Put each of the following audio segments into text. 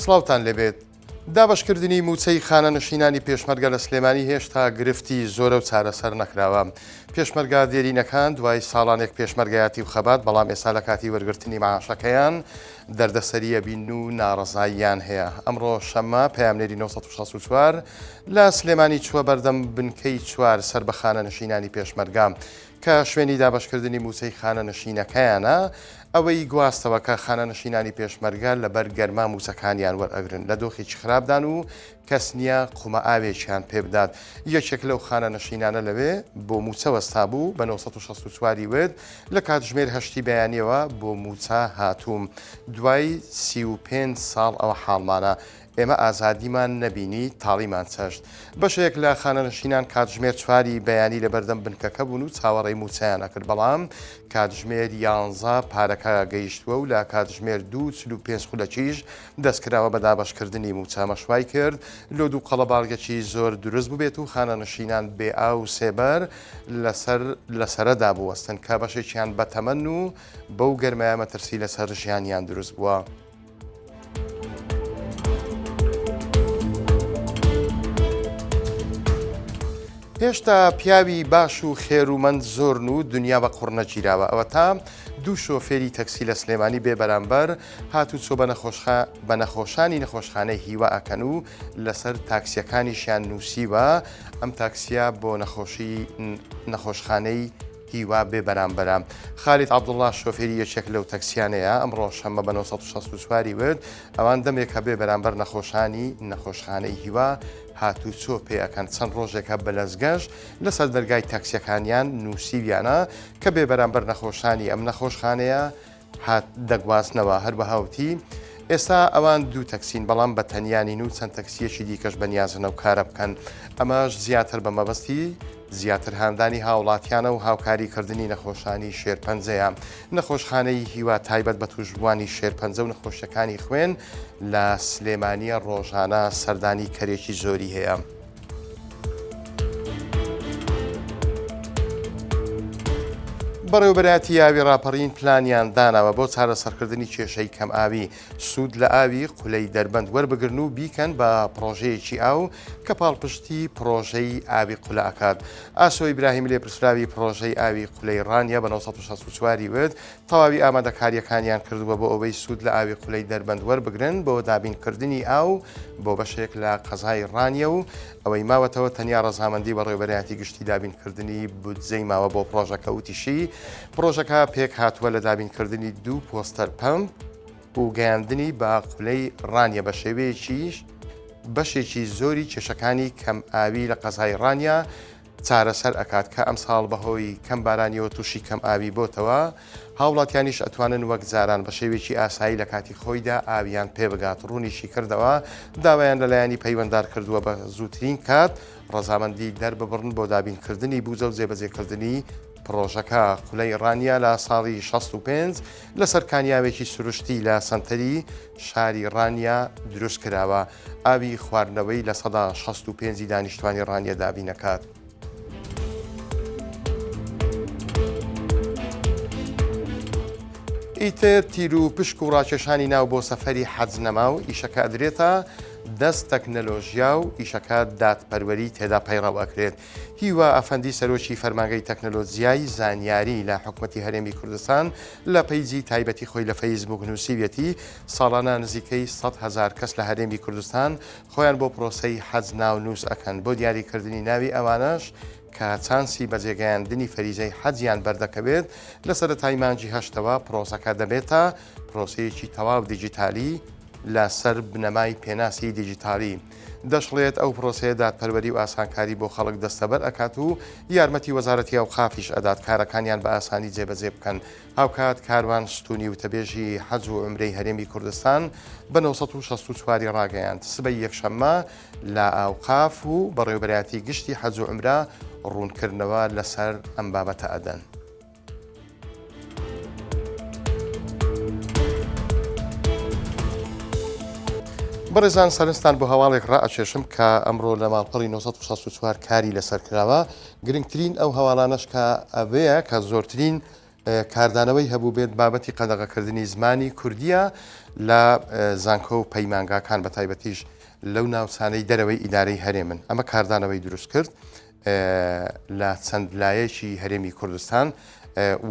سڵاوتان لەبێت. دابەشکردنی موچەی خانەنشینانی پێشمەرگە لە سلێمانی هێشتا گرفتی زۆرە و چارەسەر نەکراوە. پێشمەرگە دێرینەکان دوای ساڵانێک پێشمەرگایەتی خەبات، بەڵام ئێستا لە کاتی وەرگرتنی مەعاشەکەیان دەردەسەریە بین و ناڕەزاییان هەیە. ئەمڕۆ شەممە پەیامنێری 1964 لە سلێمانی چووە بەردەم بنکەی چوار سەر بە خانەنشینانی پێشمەرگە کە شوێنی دابەشکردنی موچەی خانەنشینەکەیانە. ئەوەی گواستەوە کە خانەنشینانی پێشمەرگە لەبەر گەرما موچەکانیان وەرئەگرن لە دۆخێکی خراپدان و کەس نییە قومە ئاوێکیان پێ بدات. یەکێک لەو خانەنشینانە لەوێ بۆ موچە وەستا بوو بە 1964 ود لە کاتژمێر هەشتی بەیانیەوە بۆ موچە هاتووم. دوای 35 ساڵ ئەوە حاڵمانە. ئێمە ئازادیمان نەبینی، تاڵیمان چەشت. بەشێک لە خانەنشینان کاتژمێر چواری بەیانی لە بەردەم بنکەکە بوون و چاوەڕێی موچەیان ئەکرد، بەڵام کاتژمێر 11 پارەکە گەیشتووە و لە کاتژمێر 2:45 خولەکیش دەستکراوە بە دابەشکردنی موچە. مەشوای کرد لۆ دوو قەڵەباڵگەکی زۆر دروست ببێت و خانەنشینان بێ ئاو سێبەر لەسەرەدا بوەستن کە بەشێکیان بەتەمەن و بەو گەرمایە مەترسی لەسەر ژیانیان دروست بووە. هێشتا پیاوی باش و خێرومەند زۆرن و دنیا بە قوڕ نەگیراوە. ئەوە تا دوو شۆفێری تەکسی لە سلێمانی بێ بەرامبەر هاتوو چۆ بە نەخۆشانی نەخۆشخانەی هیوا ئەکەن و لەسەر تاکسیەکانیشیان نووسیوە ئەم تاکسیە بۆ نەخۆشخانەی هیوا بێ بەرامبەرە. خالید عەبدوڵڵا شۆفێری یەکێک لەو تەکسیانەیە. ئەمڕۆ شەممە بە 1964 ود ئەوان دەمێک هەبێ بەرامبەر نەخۆشخانەی هیوا هاتوو چۆ پێ ئەەکەن. چەند ڕۆژێکە بەلەزگەشت لەسەر دەرگای تاکسیەکانیان نووسیویانە کە بێ بەرامبەر نەخۆشانی ئەم نەخۆشخانەیە هات دەگوازنەوە. هەروەهاوتی ئێستا ئەوان دوو تەکسین، بەڵام بە تەنیانین و چەند تەکسیەکی دیکەش بەنیازنە و کارە بکەن. ئەمەش زیاتر بە مەبەستی زیاتر هاندانی هاوڵاتیانە و هاوکاریکردنی نەخۆشانی شێرپەنجەیە. نەخۆشخانەی هیوا تایبەت بە توشبوانی شێرپەنجە و نەخۆشیەکانی خوێن لە سلێمانیە ڕۆژانە سەردانی کەرێکی زۆری هەیە. بەڕێوەبەرایەتی ئاوی ڕاپەڕین پلانیان داناوە بۆ چارەسەرکردنی کێشەی کەم ئاوی. سوود لە ئاوی قولەی دەربەند وەربگرن و بیکەن بە پرۆژەیەکی ئاو کە پاڵپشتی پرۆژەی ئاوی قولە ئەکات. ئاسۆ ئیبراهیم لێپرسراوی پرۆژەی ئاوی قولەی ڕانیە بە 1964 ود تەواوی ئامادەکاریەکانیان کردووە بۆ ئەوەی سوود لە ئاوی قولەی دەربەند وەربگرن بۆ دابینکردنی ئاو بۆ بەشێک لە قەزای ڕانیە و ئەوەی ماوەتەوە تەنیا ڕەزامەندی بەڕێوەبەرایەتی گشتی دابینکردنی بودجەی ماوە بۆ پرۆژەکە وتیشی. پرۆژەکە پێک هاتووە لە دابینکردنی دوو پۆستەر پەمپ و گەیاندنی بە قولەی ڕانیە بە شێوەیەکیش بەشێکی زۆری کێشەکانی کەم ئاوی لە قەزای ڕانیە چارەسەر ئەکات کە ئەم ساڵ بەهۆی کەم بارانیەوە تووشی کەم ئاوی بۆتەوە. هاوڵاتیانیش ئەتوانن وەک جاران بە شێوێکی ئاسایی لە کاتی خۆیدا ئاویان پێ بگات. ڕوونیشی کردەوە داوایان لەلایەنی پەیوەنددار کردووە بە زووترین کات ڕەزامەندی دەرببڕن بۆ دابینکردنی بوجە و جێبەجێکردنی پرۆژەکە. قولەی ڕانیە لە ساڵی 65 لەسەر کانیاوێکی سروشتی لە سنتەری شاری ڕانیە دروست کراوە. ئاوی خواردنەوەی لە سەدا 65 دانیشتوانی ڕانیە دابینەکات. ئیتر تیر و پشک و ڕاکێشانی ناو بۆ سەفەری حەج نەما و ئیشەکە ئەدرێتە دەست تەکنەلۆژیا و ئیشەکە دادپەروەری تێدا پەیڕەو ئەکرێت. هیوا ئەفەندی سەرۆکی فەرمانگەی تەکنەلۆجیای زانیاری لە حکوومەتی هەرێمی کوردستان لە پەیجی تایبەتی خۆی لە فەیسبوک نووسیوێتی ساڵانە نزیکەی 100,000 کەس لە هەرێمی کوردستان خۆیان بۆ پرۆسەی حەج ناو نووس ئەکەن بۆ دیاریکردنی ناوی ئەوانەش کە چانسی بەجێگەیاندنی فەریزەی حەجیان بەردەکەوێت لە سەرەتای مانگی هەشتەوە پرۆسەکە دەبێتە پرۆسەیەکی تەواو دیجیتالی لەسەر بنەمای پێناسی دیجیتالی. دەشڵێت ئەو پرۆسەیە دادپەروەری و ئاسانکاری بۆ خەڵک دەستەبەر ئەکات و یارمەتی وەزارەتی ئەوقافیش ئەدات کارەکانیان بە ئاسانی جێبەجێ بکەن. هاوکات کاروان ستونی وتەبێژی حەج و عومرەی هەرێمی کوردستان بە 1964 ڕاگەیاند. سبەی یەکشەممە لە ئەوقاف و بەڕێوەبەرایەتی گشتی حەج و عومرە ڕوونکردنەوە لەسەر ئەم بابەتە ئەدەن. بەڕێزان سەرنجتان بۆ هەواڵێک ڕائەکێشم کە ئەمڕۆ لە ماڵپەڕی 1964 کاری لەسەر کراوە. گرنگترین ئەو هەواڵانەش کە ئەوەیە کە زۆرترین کاردانەوەی هەبوو بێت بابەتی قەدەغەکردنی زمانی کوردیە لە زانکۆ و پەیمانگاکان بە تایبەتیش لەو ناوچانەی دەرەوەی ئیدارەی هەرێمن ئەمە کاردانەوەی دروست کرد لە چەند لایەکی هەرێمی کوردستان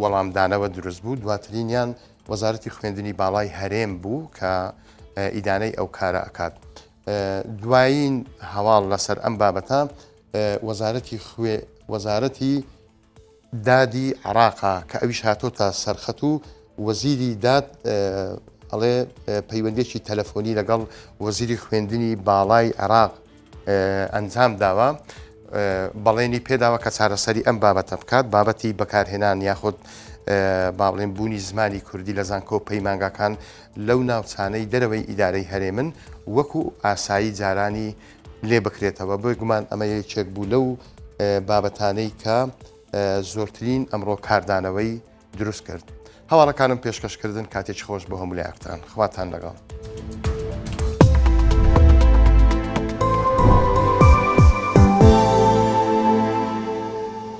وەڵامدانەوە دروست بوو دواترینیان وەزارەتی خوێندنی باڵای هەرێم بوو کە ئیدانەی ئەو کارە ئەکات دوایین هەواڵ لەسەر ئەم بابەتە وەزارەتی دادی عراقا کە ئەویش هاتۆتە سەرخەت و وەزیری داد ئەڵێ پەیوەندێکی تەلەفۆنی لەگەڵ وەزیری خوێندنی باڵای عراق ئەنجام داوە بەڵێنی پێداوە کە چارەسەری ئەم بابەتە بکات بابەتی بەکارهێنان یاخود باڵێن بوونی زمانی کوردی لە زانکۆ پەیمانگاکان لەو ناوچانەی دەرەوەی ئیدارەی هەرێمن وەکو ئاسایی جارانی لێ بکرێتەوە بۆی گومان ئەمە یەکێک بوو لەو بابەتانەی کە زۆرترین ئەمڕۆ کاردانەوەی دروست کرد هەواڵەکانم پێشکەشکردن کاتێکی خۆش بۆ هەموو لایەکتان خواتان لەگەڵ.